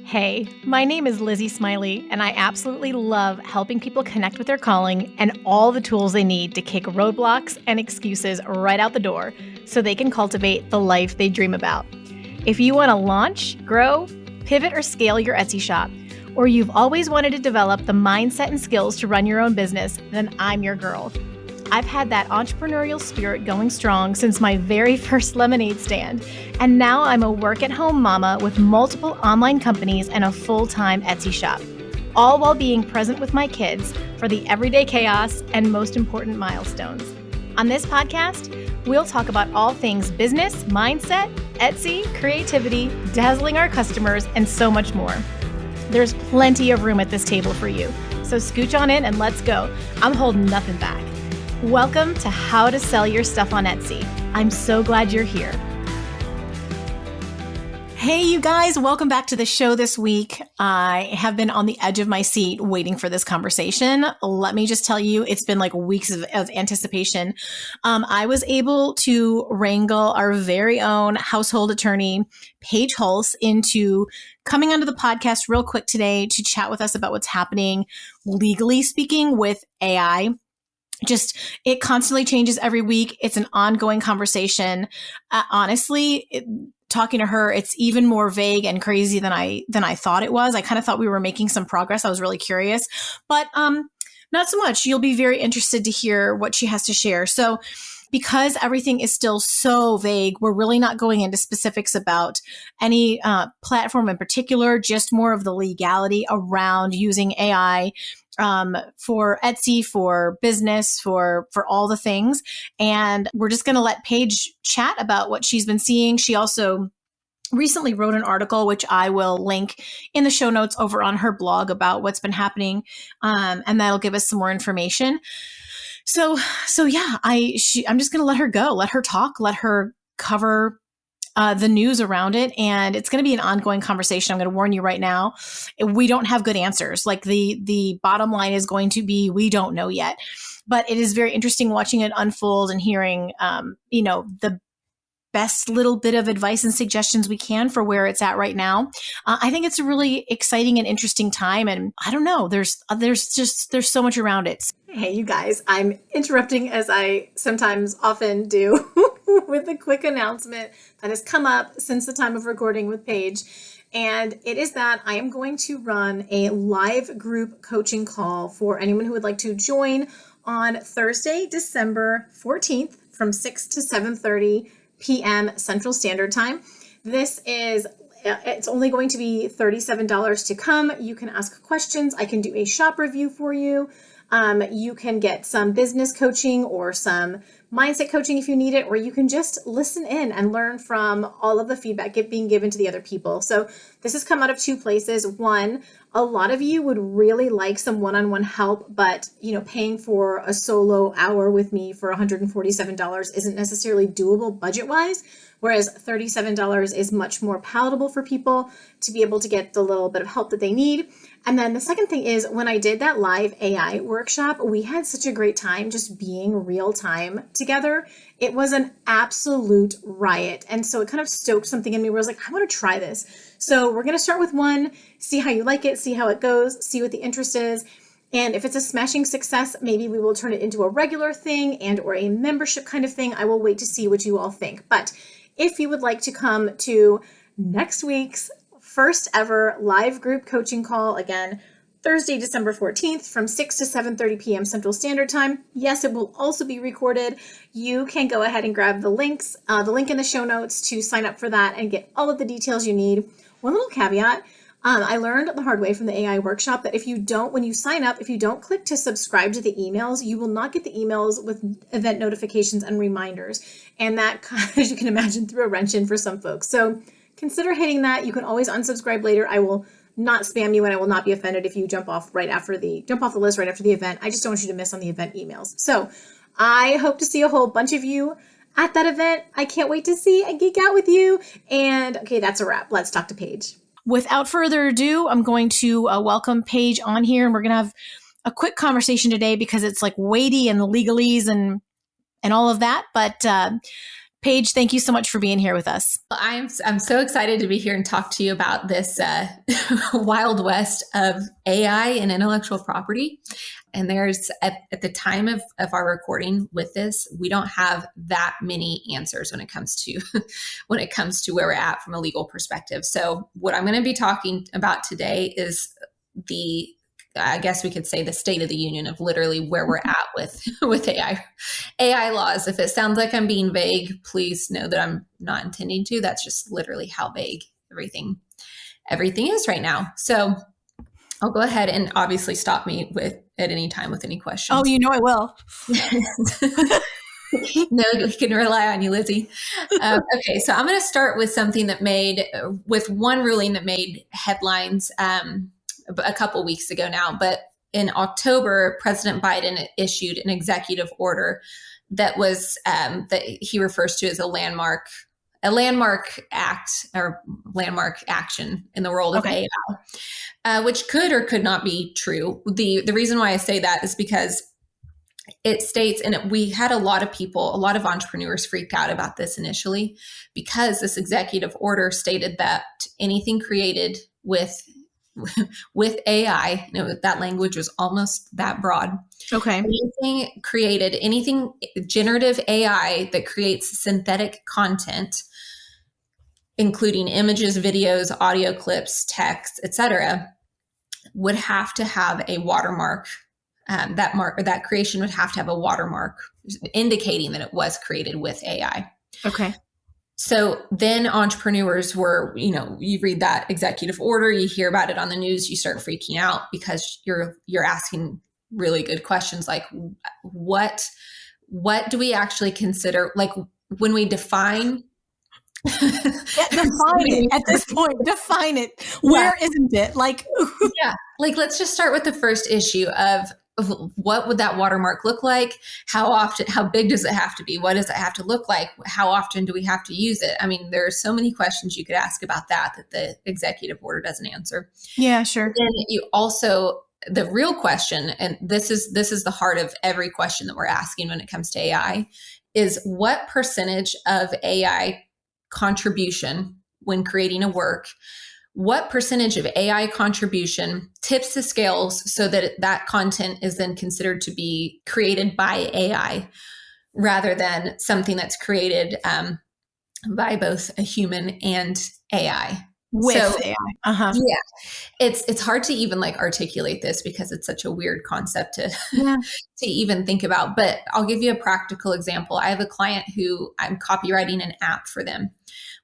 Hey, my name is Lizzie Smiley, and I absolutely love helping people connect with their calling and all the tools they need to kick roadblocks and excuses right out the door so they can cultivate the life they dream about. If you want to launch, grow, pivot, or scale your Etsy shop, or you've always wanted to develop the mindset and skills to run your own business, then I'm your girl. I've had that entrepreneurial spirit going strong since my very first lemonade stand, and now I'm a work-at-home mama with multiple online companies and a full-time Etsy shop, all while being present with my kids for the everyday chaos and most important milestones. On this podcast, we'll talk about all things business, mindset, Etsy, creativity, dazzling our customers, and so much more. There's plenty of room at this table for you, so scooch on in and let's go. I'm holding nothing back. Welcome to How to Sell Your Stuff on Etsy. I'm so glad you're here. Hey, you guys, welcome back to the show this week. I have been on the edge of my seat waiting for this conversation. Let me just tell you, it's been like weeks of anticipation. I was able to wrangle our very own household attorney, Paige Hulse, into coming onto the podcast real quick today to chat with us about what's happening, legally speaking, with AI. It constantly changes every week. It's an ongoing conversation. Honestly, talking to her, it's even more vague and crazy than I thought it was. I kind of thought we were making some progress. I was really curious, but not so much. You'll be very interested to hear what she has to share. So because everything is still so vague, we're really not going into specifics about any platform in particular, just more of the legality around using AI for Etsy, for business, for all the things. And we're just going to let Paige chat about what she's been seeing. She also recently wrote an article, which I will link in the show notes over on her blog about what's been happening. And that'll give us some more information. So yeah, I'm just going to let her go, let her talk, let her cover the news around it. And it's going to be an ongoing conversation. I'm going to warn you right now. We don't have good answers. Like the bottom line is going to be, we don't know yet, but it is very interesting watching it unfold and hearing, the best little bit of advice and suggestions we can for where it's at right now. I think it's a really exciting and interesting time. And I don't know, there's so much around it. Hey, you guys, I'm interrupting as I sometimes often do with a quick announcement that has come up since the time of recording with Paige. And it is that I am going to run a live group coaching call for anyone who would like to join on Thursday, December 14th from 6 to 7:30 p.m. Central Standard Time. It's only going to be $37 to come. You can ask questions. I can do a shop review for you. You can get some business coaching or some mindset coaching if you need it, or you can just listen in and learn from all of the feedback being given to the other people. So this has come out of two places. One, a lot of you would really like some one-on-one help, but paying for a solo hour with me for $147 isn't necessarily doable budget-wise, whereas $37 is much more palatable for people to be able to get the little bit of help that they need. And then the second thing is, when I did that live AI workshop, we had such a great time just being real time together. It was an absolute riot. And so it kind of stoked something in me where I was like, I want to try this. So we're going to start with one, see how you like it, see how it goes, see what the interest is. And if it's a smashing success, maybe we will turn it into a regular thing and or a membership kind of thing. I will wait to see what you all think. But if you would like to come to next week's first ever live group coaching call, again, Thursday, December 14th from 6 to 7:30 p.m. Central Standard Time. Yes, it will also be recorded. You can go ahead and grab the link in the show notes to sign up for that and get all of the details you need. One little caveat. I learned the hard way from the AI workshop that when you sign up, if you don't click to subscribe to the emails, you will not get the emails with event notifications and reminders. And that, as you can imagine, threw a wrench in for some folks. So consider hitting that. You can always unsubscribe later. I will not spam you, and I will not be offended if you jump off the list right after the event. I just don't want you to miss on the event emails. So I hope to see a whole bunch of you at that event. I can't wait to see and geek out with you. And okay, that's a wrap. Let's talk to Paige. Without further ado, I'm going to welcome Paige on here, and we're going to have a quick conversation today because it's like weighty and legalese and all of that. But Paige, thank you so much for being here with us. I'm so excited to be here and talk to you about this wild west of AI and intellectual property. And there's at the time of our recording with this, we don't have that many answers when it comes to where we're at from a legal perspective. So what I'm going to be talking about today is I guess we could say the state of the union of literally where we're at with AI laws. If it sounds like I'm being vague, please know that I'm not intending to. That's just literally how vague everything is right now. So I'll go ahead and obviously stop me at any time with any questions. Oh, you know I will. No, we can rely on you, Lizzie. Okay, so I'm going to start with something with one ruling that made headlines a couple weeks ago now. But in October, President Biden issued an executive order that was that he refers to as a landmark act or landmark action in the world of AI, which could or could not be true. The reason why I say that is because it states, and we had a lot of entrepreneurs freaked out about this initially, because this executive order stated that anything created with AI, that language was almost that broad. Okay. Anything generative AI that creates synthetic content, including images, videos, audio clips, text, etc., would have to have a watermark. That creation would have to have a watermark indicating that it was created with AI. Okay. So then entrepreneurs were, you read that executive order, you hear about it on the news, you start freaking out because you're asking really good questions like what do we actually consider, like when we define define it at this point, define it. Where isn't it? Like let's just start with the first issue of what would that watermark look like? How big does it have to be? What does it have to look like? How often do we have to use it? I mean, there are so many questions you could ask about that the executive order doesn't answer. Yeah, sure. Then you also, the real question, and this is the heart of every question that we're asking when it comes to AI, is what percentage of AI contribution when creating a work, what percentage of AI contribution tips the scales so that content is then considered to be created by AI rather than something that's created by both a human and AI? AI. Uh-huh. Yeah, it's hard to even articulate this because it's such a weird concept to even think about. But I'll give you a practical example. I have a client who I'm copywriting an app for them.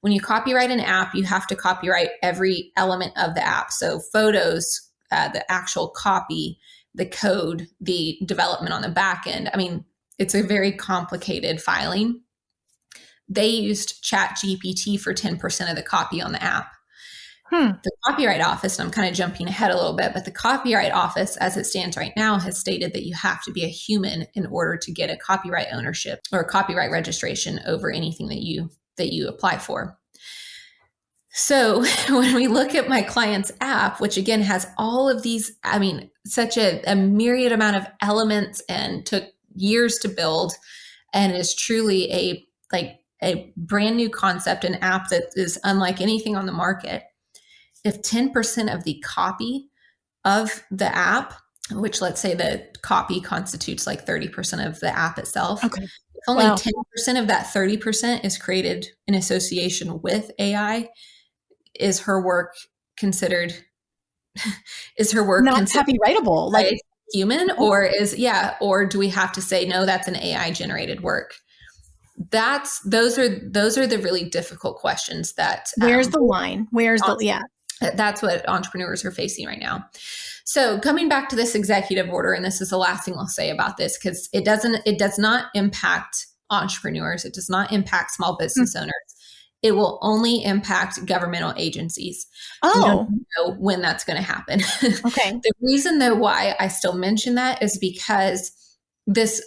When you copyright an app, you have to copyright every element of the app. So photos, the actual copy, the code, the development on the back end. I mean, it's a very complicated filing. They used ChatGPT for 10% of the copy on the app. The Copyright Office, and I'm kind of jumping ahead a little bit, but the Copyright Office, as it stands right now, has stated that you have to be a human in order to get a copyright ownership or a copyright registration over anything that you apply for. So when we look at my client's app, which again has all of these, I mean, such a myriad amount of elements and took years to build, and is truly a brand new concept, an app that is unlike anything on the market. If 10% of the copy of the app, which let's say the copy constitutes 30% of the app itself, if only 10% of that 30% is created in association with AI, is her work considered not copyrightable, like human, or or do we have to say no, that's an AI generated work? Those are the really difficult questions that where's the line? That's what entrepreneurs are facing right now. So coming back to this executive order, and this is the last thing I'll say about this, because it does not impact entrepreneurs. It does not impact small business owners. It will only impact governmental agencies. We don't know when that's going to happen. Okay. The reason though why I still mention that is because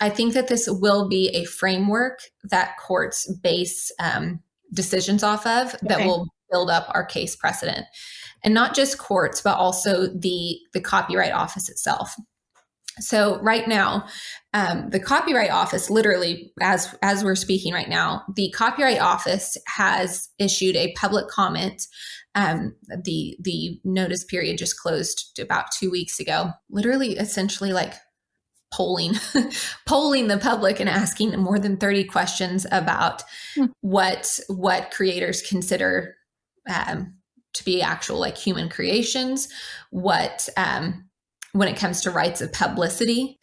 I think that this will be a framework that courts base decisions off of that will build up our case precedent. And not just courts, but also the Copyright Office itself. So right now, the Copyright Office, literally as we're speaking right now, the Copyright Office has issued a public comment. The notice period just closed about 2 weeks ago. Literally, essentially, like polling polling the public and asking more than 30 questions about what creators consider to be actual like human creations, what when it comes to rights of publicity,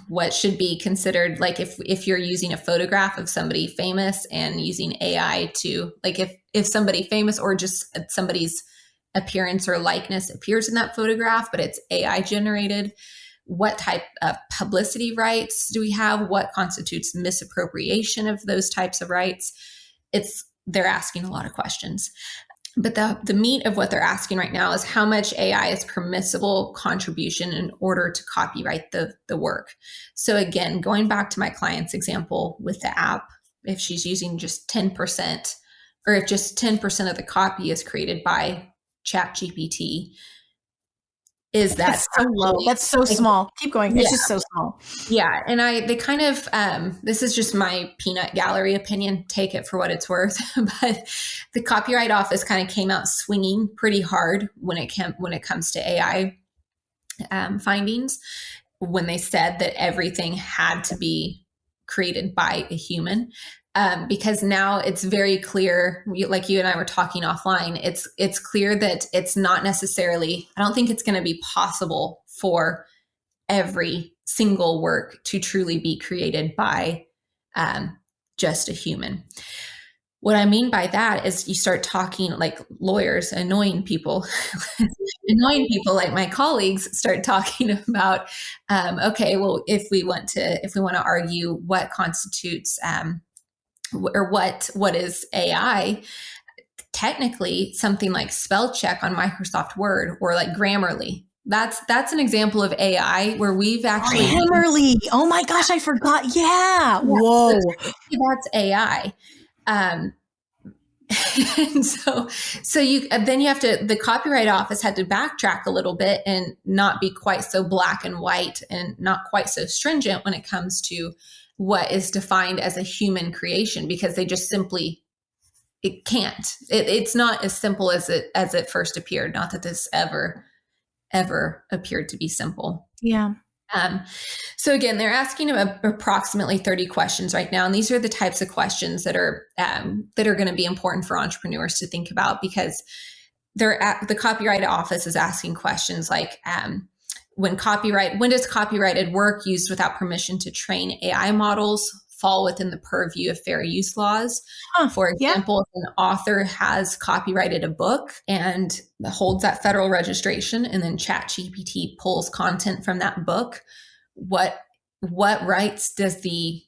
what should be considered, like if you're using a photograph of somebody famous and using AI to, like if somebody famous or just somebody's appearance or likeness appears in that photograph, but it's AI generated, what type of publicity rights do we have? What constitutes misappropriation of those types of rights? They're asking a lot of questions. But the meat of what they're asking right now is how much AI is permissible contribution in order to copyright the work. So again, going back to my client's example with the app, if she's using just 10%, or if just 10% of the copy is created by ChatGPT, is that that's so low? That's so small. Keep going. It's just so small. Yeah. And they kind of, this is just my peanut gallery opinion, take it for what it's worth. But the Copyright Office kind of came out swinging pretty hard when it comes to AI findings, when they said that everything had to be created by a human. Because now it's very clear, like you and I were talking offline, it's clear that it's not necessarily, I don't think it's going to be possible for every single work to truly be created by just a human. What I mean by that is you start talking like lawyers, annoying people like my colleagues start talking about, okay, well, if we want to argue what constitutes or what is AI, technically something like spell check on Microsoft Word or like Grammarly, that's an example of AI where we've actually Grammarly. Oh my gosh, I forgot. Yeah. Whoa. That's AI. And so you have to, the Copyright Office had to backtrack a little bit and not be quite so black and white and not quite so stringent when it comes to what is defined as a human creation, because they just simply, it can't. It's not as simple as it first appeared. Not that this ever appeared to be simple. Yeah. So again, they're asking about approximately 30 questions right now. And these are the types of questions that are going to be important for entrepreneurs to think about, because the Copyright Office is asking questions like, when does copyrighted work used without permission to train AI models fall within the purview of fair use laws? For example, if an author has copyrighted a book and holds that federal registration, and then ChatGPT pulls content from that book, what rights does the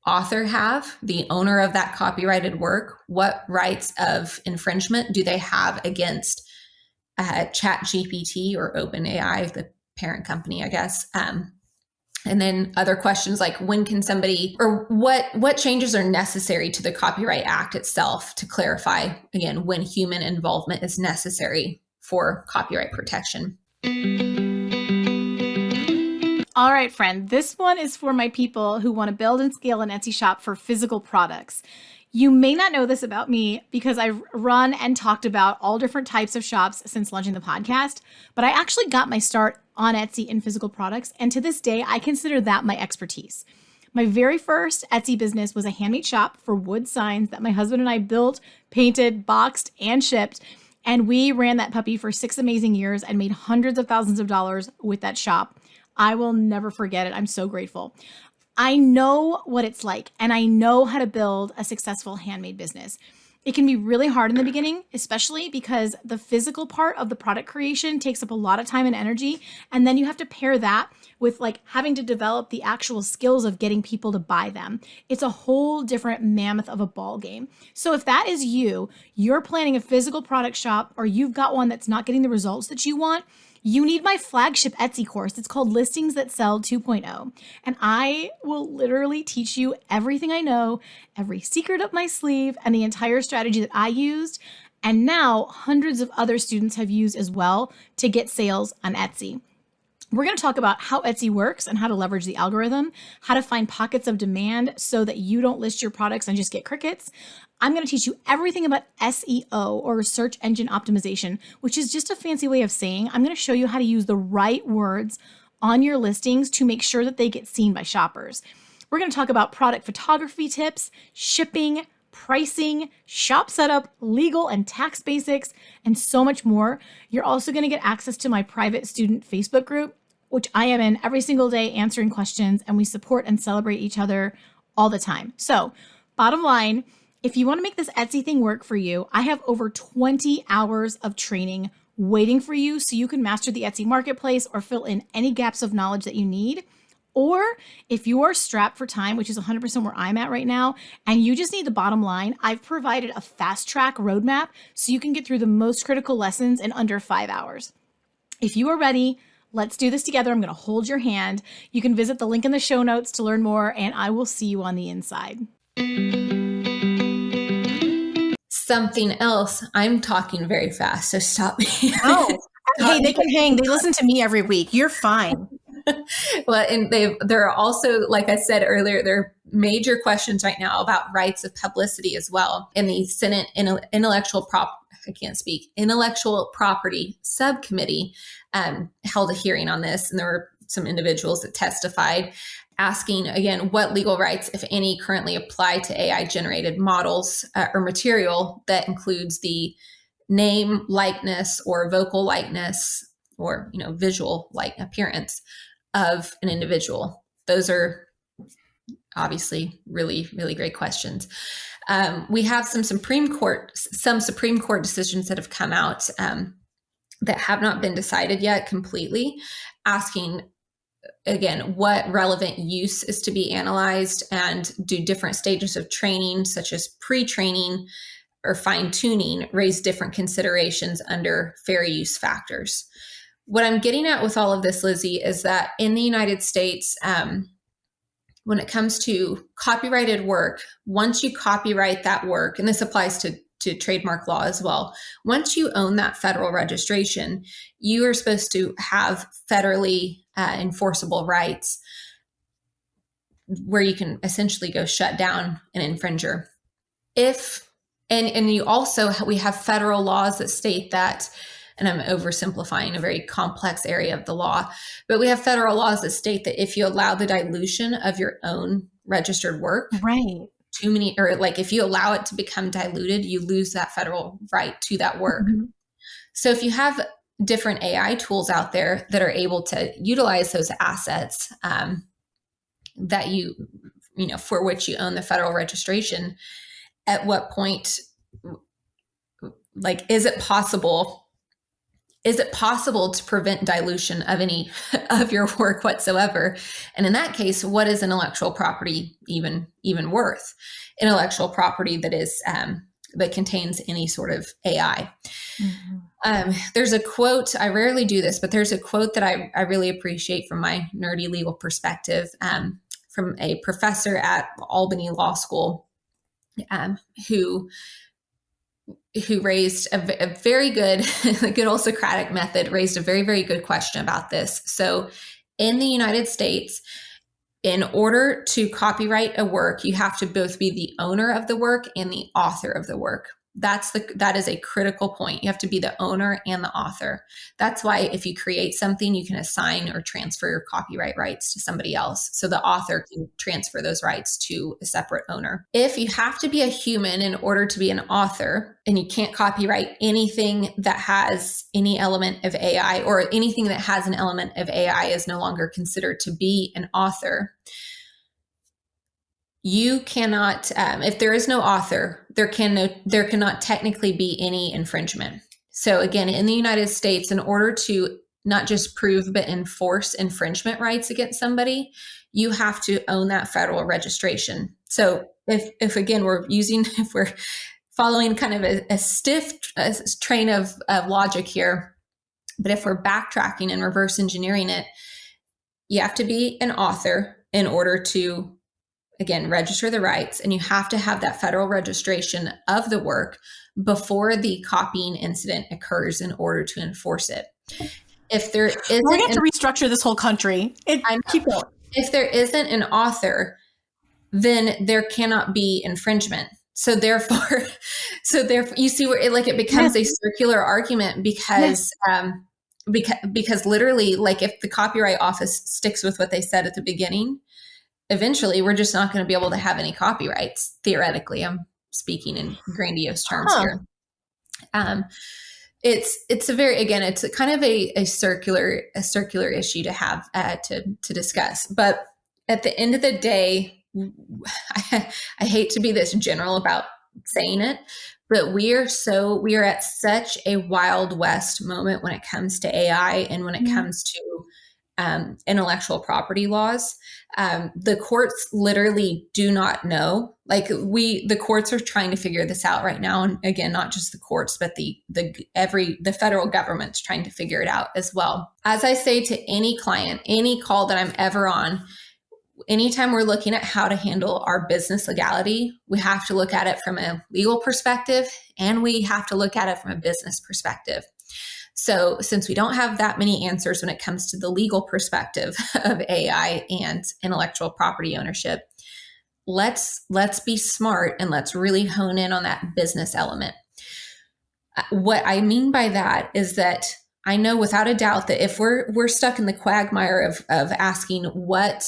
author have, the owner of that copyrighted work? What rights of infringement do they have against ChatGPT or OpenAI, the parent company, I guess? And then other questions like, when can somebody, or what changes are necessary to the Copyright Act itself to clarify, again, when human involvement is necessary for copyright protection. All right, friend, this one is for my people who want to build and scale an Etsy shop for physical products. You may not know this about me because I've run and talked about all different types of shops since launching the podcast, but I actually got my start on Etsy in physical products, and to this day, I consider that my expertise. My very first Etsy business was a handmade shop for wood signs that my husband and I built, painted, boxed, and shipped, and we ran that puppy for 6 amazing years and made hundreds of thousands of dollars with that shop. I will never forget it. I'm so grateful. I know what it's like, and I know how to build a successful handmade business. It can be really hard in the beginning, especially because the physical part of the product creation takes up a lot of time and energy. And then you have to pair that with like having to develop the actual skills of getting people to buy them. It's a whole different mammoth of a ball game. So if that is you, you're planning a physical product shop, or you've got one that's not getting the results that you want, you need my flagship Etsy course. It's called Listings That Sell 2.0. And I will literally teach you everything I know, every secret up my sleeve, and the entire strategy that I used. And now hundreds of other students have used as well to get sales on Etsy. We're going to talk about how Etsy works and how to leverage the algorithm, how to find pockets of demand so that you don't list your products and just get crickets. I'm going to teach you everything about SEO, or search engine optimization, which is just a fancy way of saying I'm going to show you how to use the right words on your listings to make sure that they get seen by shoppers. We're going to talk about product photography tips, shipping, pricing, shop setup, legal and tax basics, and so much more. You're also going to get access to my private student Facebook group, which I am in every single day answering questions, and we support and celebrate each other all the time. So, bottom line, if you want to make this Etsy thing work for you, I have over 20 hours of training waiting for you so you can master the Etsy marketplace or fill in any gaps of knowledge that you need. Or if you are strapped for time, which is 100% where I'm at right now, and you just need the bottom line, I've provided a fast track roadmap so you can get through the most critical lessons in under 5 hours. If you are ready, let's do this together. I'm going to hold your hand. You can visit the link in the show notes to learn more, and I will see you on the inside. Something else, I'm talking very fast, so stop me. Oh, hey, they can hang. They listen to me every week. You're fine. Well, and there are also, like I said earlier, there are major questions right now about rights of publicity as well. In the Senate intellectual property subcommittee held a hearing on this, and there were some individuals that testified asking, again, what legal rights, if any, currently apply to AI generated models or material that includes the name, likeness, or vocal likeness, or visual like appearance of an individual. Those are obviously really, really great questions. We have some Supreme Court decisions that have come out that have not been decided yet completely, asking, again, what relevant use is to be analyzed, and do different stages of training, such as pre-training or fine-tuning, raise different considerations under fair use factors. What I'm getting at with all of this, Lizzie, is that in the United States, when it comes to copyrighted work, once you copyright that work, and this applies to trademark law as well, once you own that federal registration, you are supposed to have federally enforceable rights where you can essentially go shut down an infringer. And you also, we have federal laws that state that, and I'm oversimplifying a very complex area of the law, but we have federal laws that state that if you allow the dilution of your own registered work, right, if you allow it to become diluted, you lose that federal right to that work. Mm-hmm. So if you have different AI tools out there that are able to utilize those assets that for which you own the federal registration, at what point, is it possible to prevent dilution of any of your work whatsoever? And in that case, what is intellectual property even worth? Intellectual property that is that contains any sort of AI. Mm-hmm. There's a quote, I rarely do this, but there's a quote that I really appreciate from my nerdy legal perspective, from a professor at Albany Law School, who raised a very good, good old Socratic method, raised a very, very good question about this. So in the United States, in order to copyright a work, you have to both be the owner of the work and the author of the work. That is a critical point. You have to be the owner and the author. That's why if you create something, you can assign or transfer your copyright rights to somebody else. So the author can transfer those rights to a separate owner. If you have to be a human in order to be an author, and you can't copyright anything that has any element of AI, or anything that has an element of AI is no longer considered to be an author, you cannot, if there is no author, there cannot technically be any infringement. So again, in the United States, in order to not just prove but enforce infringement rights against somebody, you have to own that federal registration. So if again if we're following kind of a stiff train of logic here, but if we're backtracking and reverse engineering it, you have to be an author in order to, again, register the rights, and you have to have that federal registration of the work before the copying incident occurs in order to enforce it. if there isn't, we're going to have to restructure this whole country. Keep going. If there isn't an author, then there cannot be infringement. So therefore, you see where it becomes a circular argument because literally, like, if the Copyright Office sticks with what they said at the beginning, eventually we're just not going to be able to have any copyrights. Theoretically, I'm speaking in grandiose terms here. It's a very, again, it's a kind of a circular issue to have to discuss. But at the end of the day, I hate to be this general about saying it, but we are at such a Wild West moment when it comes to AI and when it comes to intellectual property laws. The courts literally do not know. Like, the courts are trying to figure this out right now. And again, not just the courts, but the federal government's trying to figure it out as well. As I say to any client, any call that I'm ever on, anytime we're looking at how to handle our business legality, we have to look at it from a legal perspective, and we have to look at it from a business perspective. So since we don't have that many answers when it comes to the legal perspective of AI and intellectual property ownership, let's be smart and let's really hone in on that business element. What I mean by that is that I know without a doubt that if we're stuck in the quagmire of asking what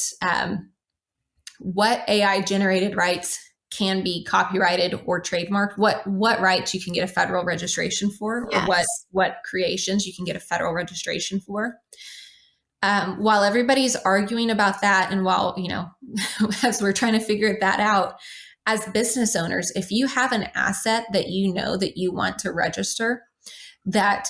AI generated rights can be copyrighted or trademarked, what rights you can get a federal registration for, or what creations you can get a federal registration for. While everybody's arguing about that, and while, as we're trying to figure that out, as business owners, if you have an asset that you know that you want to register, that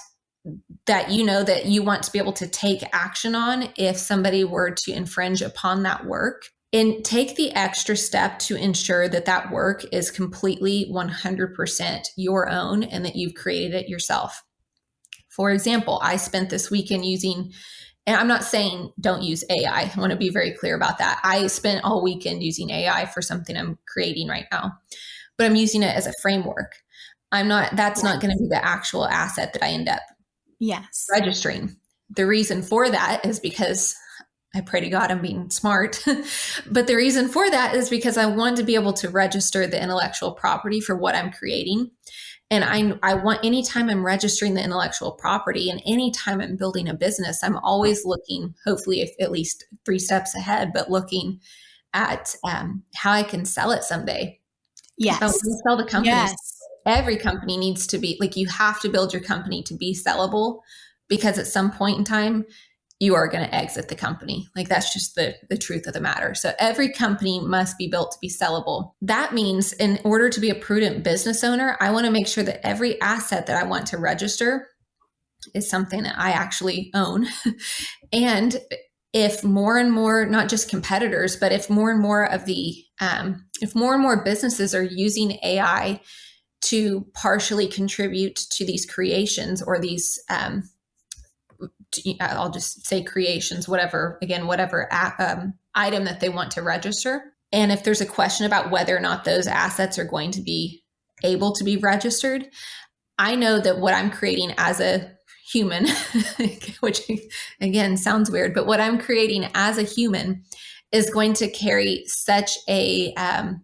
you know that you want to be able to take action on if somebody were to infringe upon that work, and take the extra step to ensure that that work is completely 100% your own and that you've created it yourself. For example, I spent this weekend using, and I'm not saying don't use AI. I want to be very clear about that. I spent all weekend using AI for something I'm creating right now, but I'm using it as a framework. That's not going to be the actual asset that I end up registering. The reason for that is because I pray to God I'm being smart. But the reason for that is because I want to be able to register the intellectual property for what I'm creating. And I want, anytime I'm registering the intellectual property and anytime I'm building a business, I'm always looking, hopefully at least 3 steps ahead, but looking at how I can sell it someday. Yes. If I want to sell the company, every company needs to be, like, you have to build your company to be sellable, because at some point in time, you are going to exit the company. Like, that's just the truth of the matter. So every company must be built to be sellable. That means in order to be a prudent business owner, I want to make sure that every asset that I want to register is something that I actually own. And if more and more, not just competitors, but if more and more businesses are using AI to partially contribute to these creations or these, I'll just say creations, whatever item that they want to register. And if there's a question about whether or not those assets are going to be able to be registered, I know that what I'm creating as a human, which again sounds weird, but what I'm creating as a human is going to carry such an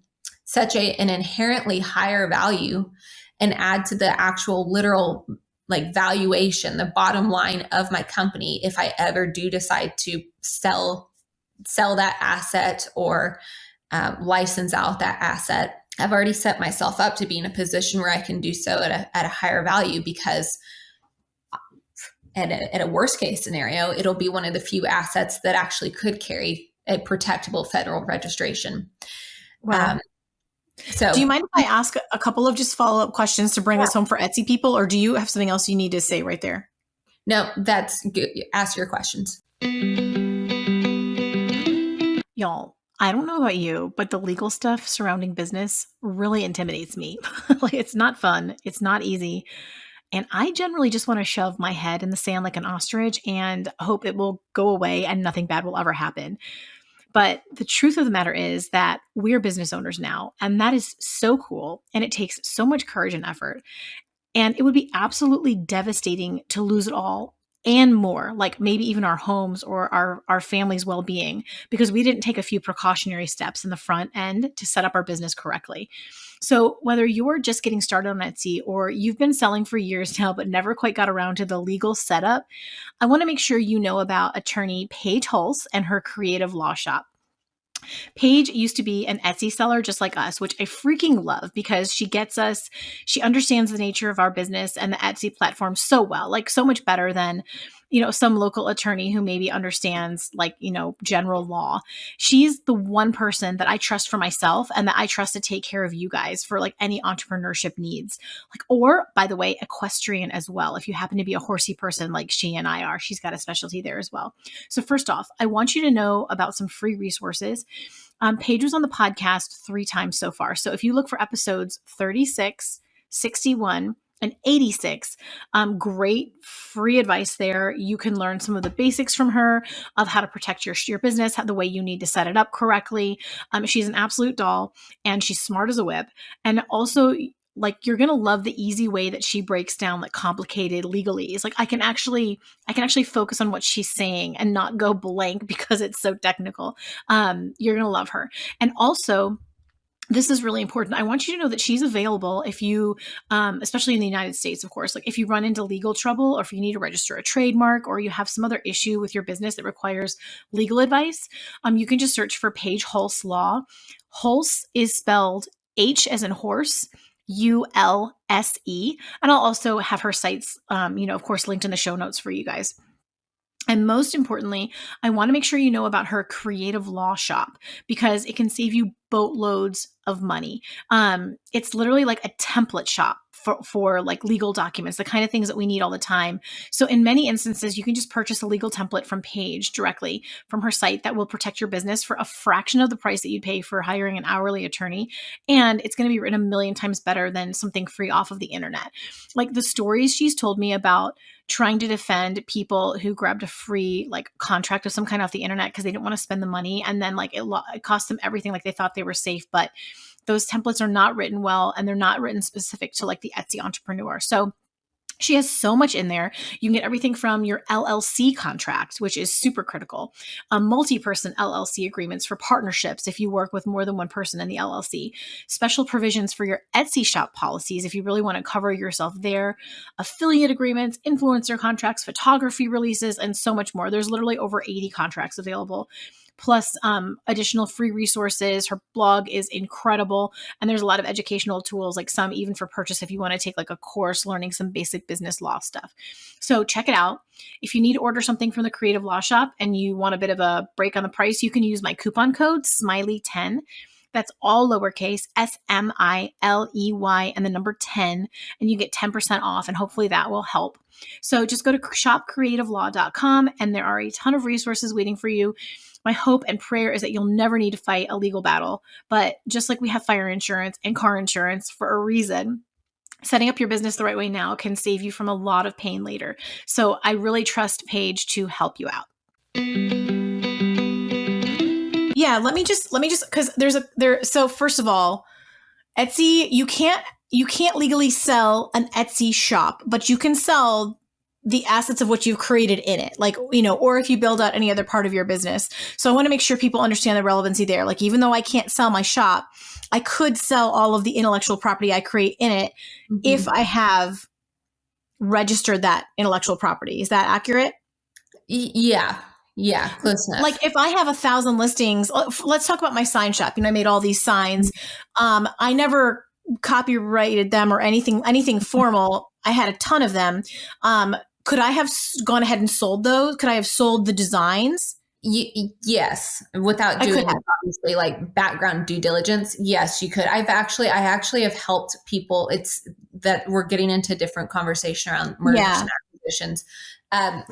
inherently higher value and add to the actual literal valuation, the bottom line of my company, if I ever do decide to sell that asset or license out that asset. I've already set myself up to be in a position where I can do so at a higher value, because at a worst case scenario, it'll be one of the few assets that actually could carry a protectable federal registration. Wow. So do you mind if I ask a couple of just follow-up questions to bring us home for Etsy people, or do you have something else you need to say right there? No, that's good. Ask your questions. Y'all, I don't know about you, but the legal stuff surrounding business really intimidates me. It's not fun. It's not easy. And I generally just want to shove my head in the sand like an ostrich and hope it will go away and nothing bad will ever happen. But the truth of the matter is that we're business owners now, and that is so cool. And it takes so much courage and effort. And it would be absolutely devastating to lose it all and more, like maybe even our homes or our family's well-being, because we didn't take a few precautionary steps in the front end to set up our business correctly. So whether you're just getting started on Etsy or you've been selling for years now but never quite got around to the legal setup, I want to make sure you know about attorney Paige Hulse and her creative law shop. Paige used to be an Etsy seller just like us, which I freaking love because she gets us, she understands the nature of our business and the Etsy platform so well, like so much better than, some local attorney who maybe understands like, general law. She's the one person that I trust for myself and that I trust to take care of you guys for like any entrepreneurship needs. Like, or by the way, equestrian as well. If you happen to be a horsey person like she and I are, she's got a specialty there as well. So first off, I want you to know about some free resources. Paige was on the podcast 3 times so far. So if you look for episodes 36, 61, and 86, great free advice there. You can learn some of the basics from her of how to protect your business, the way you need to set it up correctly. She's an absolute doll and she's smart as a whip. And also, like, you're going to love the easy way that she breaks down like complicated legalese. Like I can actually focus on what she's saying and not go blank because it's so technical. You're going to love her. And also, this is really important. I want you to know that she's available if you, especially in the United States, of course, like if you run into legal trouble or if you need to register a trademark or you have some other issue with your business that requires legal advice, you can just search for Paige Hulse Law. Hulse is spelled H as in horse, ULSE. And I'll also have her sites, of course, linked in the show notes for you guys. And most importantly, I want to make sure you know about her creative law shop because it can save you boatloads of money. It's literally like a template shop for like legal documents, the kind of things that we need all the time. So in many instances, you can just purchase a legal template from Paige directly from her site that will protect your business for a fraction of the price that you'd pay for hiring an hourly attorney. And it's going to be written a million times better than something free off of the internet. Like the stories she's told me about trying to defend people who grabbed a free like contract of some kind off the internet because they didn't want to spend the money. And then like it cost them everything, like they thought they were safe, but those templates are not written well and they're not written specific to like the Etsy entrepreneur. So she has so much in there. You can get everything from your LLC contract, which is super critical, multi-person LLC agreements for partnerships if you work with more than one person in the LLC, special provisions for your Etsy shop policies if you really want to cover yourself there, affiliate agreements, influencer contracts, photography releases, and so much more. There's literally over 80 contracts available. Plus additional free resources. Her blog is incredible. And there's a lot of educational tools, like some even for purchase if you want to take like a course learning some basic business law stuff. So check it out. If you need to order something from the Creative Law Shop and you want a bit of a break on the price, you can use my coupon code SMILEY10. That's all lowercase, SMILEY and the number 10, and you get 10% off, and hopefully that will help. So just go to shopcreativelaw.com, and there are a ton of resources waiting for you. My hope and prayer is that you'll never need to fight a legal battle, but just like we have fire insurance and car insurance for a reason, setting up your business the right way now can save you from a lot of pain later. So I really trust Paige to help you out. Yeah, let me just because so first of all, Etsy, you can't legally sell an Etsy shop, but you can sell the assets of what you've created in it, like, or if you build out any other part of your business. So I want to make sure people understand the relevancy there. Like, even though I can't sell my shop, I could sell all of the intellectual property I create in it if I have registered that intellectual property. Is that accurate? Yeah, close enough. Like if I have 1,000 listings, let's talk about my sign shop. I made all these signs. I never copyrighted them or anything formal. I had a ton of them. Could I have gone ahead and sold those? Could I have sold the designs? Yes, without doing obviously like background due diligence. Yes, you could. I actually have helped people. It's that we're getting into different conversation around mergers and acquisitions.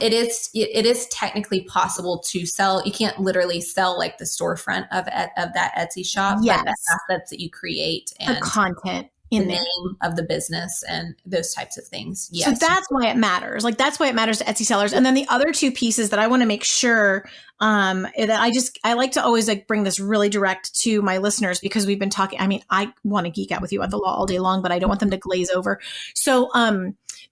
It is technically possible to sell. You can't literally sell like the storefront of that Etsy shop, but the assets that you create and the content in the name of the business and those types of things. Yes. So that's why it matters. Like that's why it matters to Etsy sellers. And then the other two pieces that I want to make sure that I like to always like bring this really direct to my listeners because we've been talking. I mean, I want to geek out with you on the law all day long, but I don't want them to glaze over. So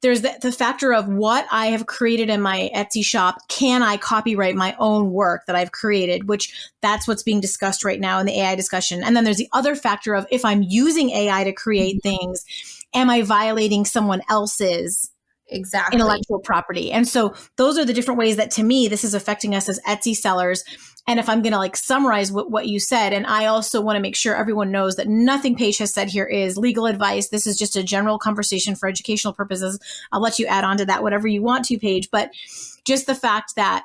there's the factor of what I have created in my Etsy shop. Can I copyright my own work that I've created? Which that's what's being discussed right now in the AI discussion. And then there's the other factor of if I'm using AI to create things, am I violating someone else's intellectual property? And so those are the different ways that, to me, this is affecting us as Etsy sellers. And if I'm going to like summarize what you said, and I also want to make sure everyone knows that nothing Paige has said here is legal advice. This is just a general conversation for educational purposes. I'll let you add on to that whatever you want to, Paige. But just the fact that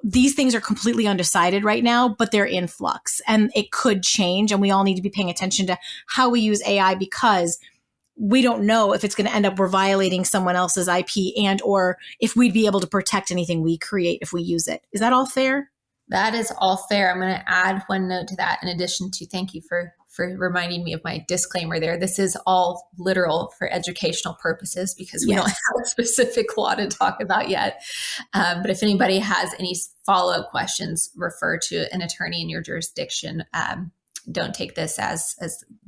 these things are completely undecided right now, but they're in flux and it could change. And we all need to be paying attention to how we use AI, because we don't know if it's going to end up we're violating someone else's IP and or if we'd be able to protect anything we create if we use it. Is that all fair? That is all fair. I'm going to add one note to that in addition to thank you for reminding me of my disclaimer there. This is all literal for educational purposes because we don't have a specific law to talk about yet. But if anybody has any follow-up questions, refer to an attorney in your jurisdiction. Don't take this as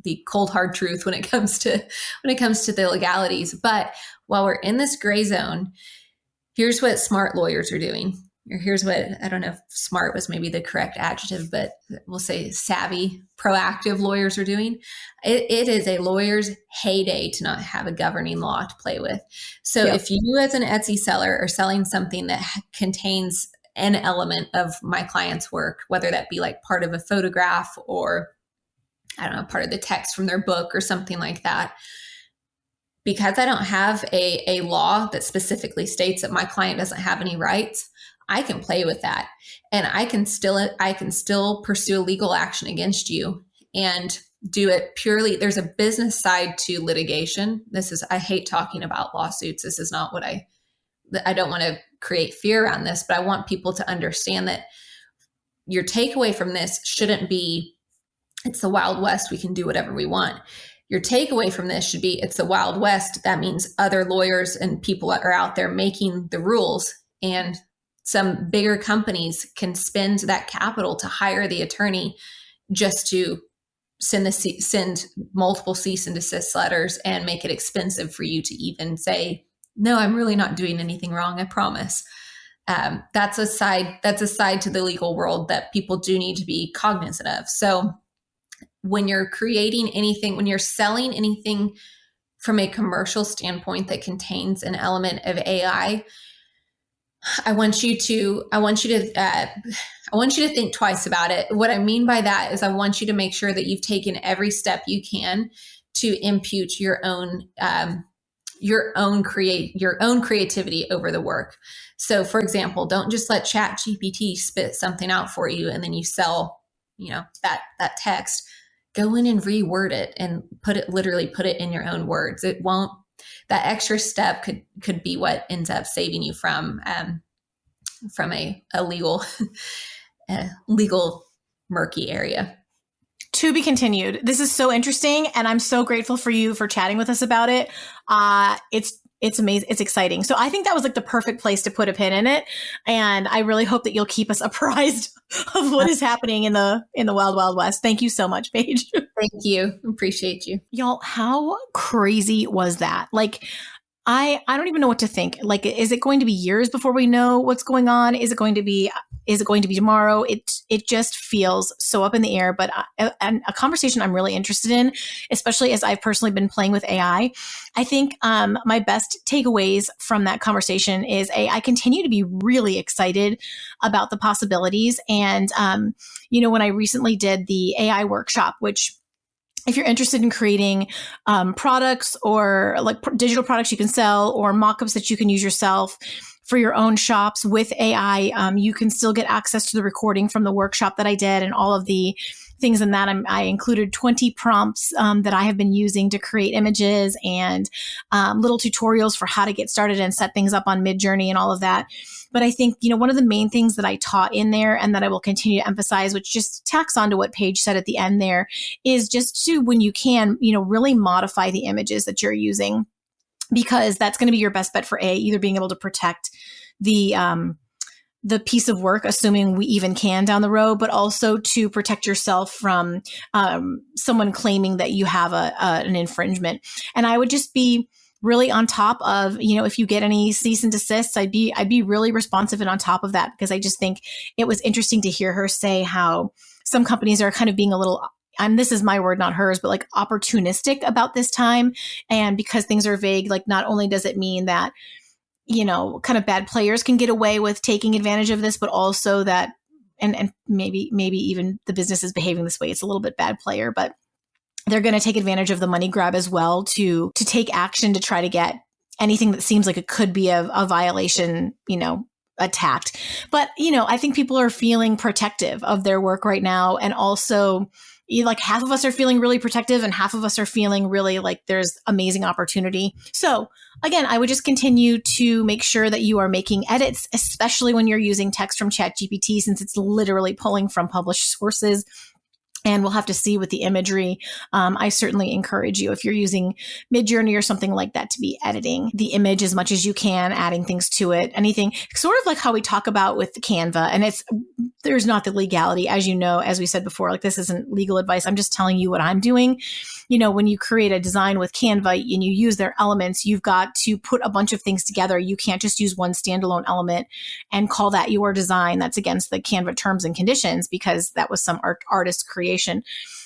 the cold hard truth when it comes to the legalities. But while we're in this gray zone, here's what smart lawyers are doing. Or here's what, I don't know if smart was maybe the correct adjective, but we'll say savvy, proactive lawyers are doing. It is a lawyer's heyday to not have a governing law to play with. So if you as an Etsy seller are selling something that contains an element of my client's work, whether that be like part of a photograph or, I don't know, part of the text from their book or something like that, because I don't have a law that specifically states that my client doesn't have any rights, I can play with that and I can still pursue a legal action against you and do it purely. There's a business side to litigation. I hate talking about lawsuits. This is not what I don't want to create fear around this, but I want people to understand that your takeaway from this shouldn't be, it's the Wild West, we can do whatever we want. Your takeaway from this should be, it's the Wild West. That means other lawyers and people are out there making the rules, and some bigger companies can spend that capital to hire the attorney just to send multiple cease and desist letters and make it expensive for you to even say, no, I'm really not doing anything wrong, I promise. That's a side to the legal world that people do need to be cognizant of. So when you're creating anything, when you're selling anything from a commercial standpoint that contains an element of AI, I want you to think twice about it. What I mean by that is I want you to make sure that you've taken every step you can to impute your own creativity over the work. So for example, don't just let ChatGPT spit something out for you and then you sell, that text. Go in and reword it and literally put it in your own words. It won't, that extra step could be what ends up saving you from a legal murky area. To be continued. This is so interesting, and I'm so grateful for you for chatting with us about it. It's amazing. It's exciting. So I think that was like the perfect place to put a pin in it, and I really hope that you'll keep us apprised of what is happening in the wild, wild west. Thank you so much, Paige. Thank you. Appreciate you. Y'all, how crazy was that? Like, I don't even know what to think. Like, is it going to be years before we know what's going on? Is it going to be tomorrow? It just feels so up in the air, but and a conversation I'm really interested in, especially as I've personally been playing with AI. I think my best takeaways from that conversation is I continue to be really excited about the possibilities. And, when I recently did the AI workshop, which, if you're interested in creating products or like digital products you can sell or mock-ups that you can use yourself for your own shops with AI, you can still get access to the recording from the workshop that I did and all of the things in that. I included 20 prompts that I have been using to create images and little tutorials for how to get started and set things up on Midjourney and all of that. But I think, one of the main things that I taught in there and that I will continue to emphasize, which just tacks on to what Paige said at the end there, is just to, when you can, really modify the images that you're using, because that's going to be your best bet for either being able to protect the piece of work, assuming we even can down the road, but also to protect yourself from someone claiming that you have an infringement. And I would just be really on top of, if you get any cease and desists, I'd be really responsive and on top of that, because I just think it was interesting to hear her say how some companies are kind of being a little, and this is my word, not hers, but like opportunistic about this time. And because things are vague, like not only does it mean that, kind of bad players can get away with taking advantage of this, but also that, and maybe even the business is behaving this way. It's a little bit bad player, but they're going to take advantage of the money grab as well to take action to try to get anything that seems like it could be a violation, attacked. But, I think people are feeling protective of their work right now. And also, like half of us are feeling really protective and half of us are feeling really like there's amazing opportunity. So again, I would just continue to make sure that you are making edits, especially when you're using text from ChatGPT, since it's literally pulling from published sources. And we'll have to see with the imagery. I certainly encourage you, if you're using Midjourney or something like that, to be editing the image as much as you can, adding things to it, anything sort of like how we talk about with the Canva. And there's not the legality, as you know, as we said before, like this isn't legal advice. I'm just telling you what I'm doing. When you create a design with Canva and you use their elements, you've got to put a bunch of things together. You can't just use one standalone element and call that your design. That's against the Canva terms and conditions, because that was some artist creation.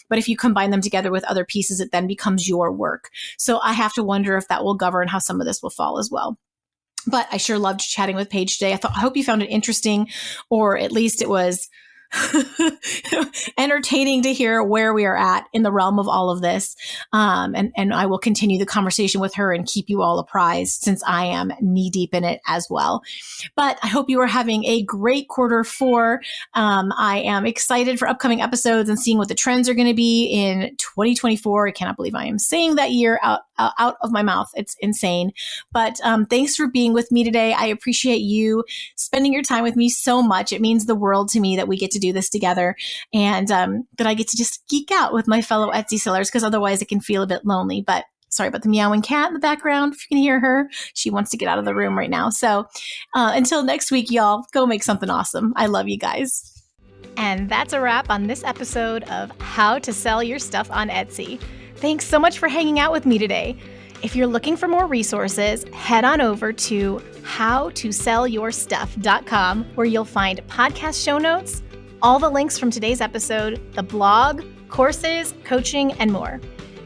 But if you combine them together with other pieces, it then becomes your work. So I have to wonder if that will govern how some of this will fall as well. But I sure loved chatting with Paige today. I hope you found it interesting, or at least it was entertaining to hear where we are at in the realm of all of this. And I will continue the conversation with her and keep you all apprised, since I am knee deep in it as well. But I hope you are having a great quarter 4. I am excited for upcoming episodes and seeing what the trends are going to be in 2024. I cannot believe I am saying that year out of my mouth. It's insane. But thanks for being with me today. I appreciate you spending your time with me so much. It means the world to me that we get to do this together, and that I get to just geek out with my fellow Etsy sellers, because otherwise it can feel a bit lonely. But sorry about the meowing cat in the background. If you can hear her, she wants to get out of the room right now. So until next week, y'all, go make something awesome. I love you guys. And that's a wrap on this episode of How to Sell Your Stuff on Etsy. Thanks so much for hanging out with me today. If you're looking for more resources, head on over to howtosellyourstuff.com, where you'll find podcast show notes, all the links from today's episode, the blog, courses, coaching, and more.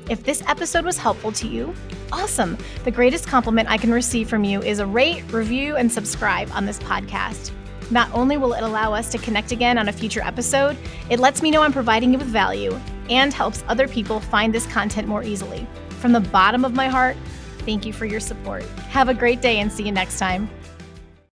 If this episode was helpful to you, awesome. The greatest compliment I can receive from you is a rate, review, and subscribe on this podcast. Not only will it allow us to connect again on a future episode, it lets me know I'm providing you with value and helps other people find this content more easily. From the bottom of my heart, thank you for your support. Have a great day and see you next time.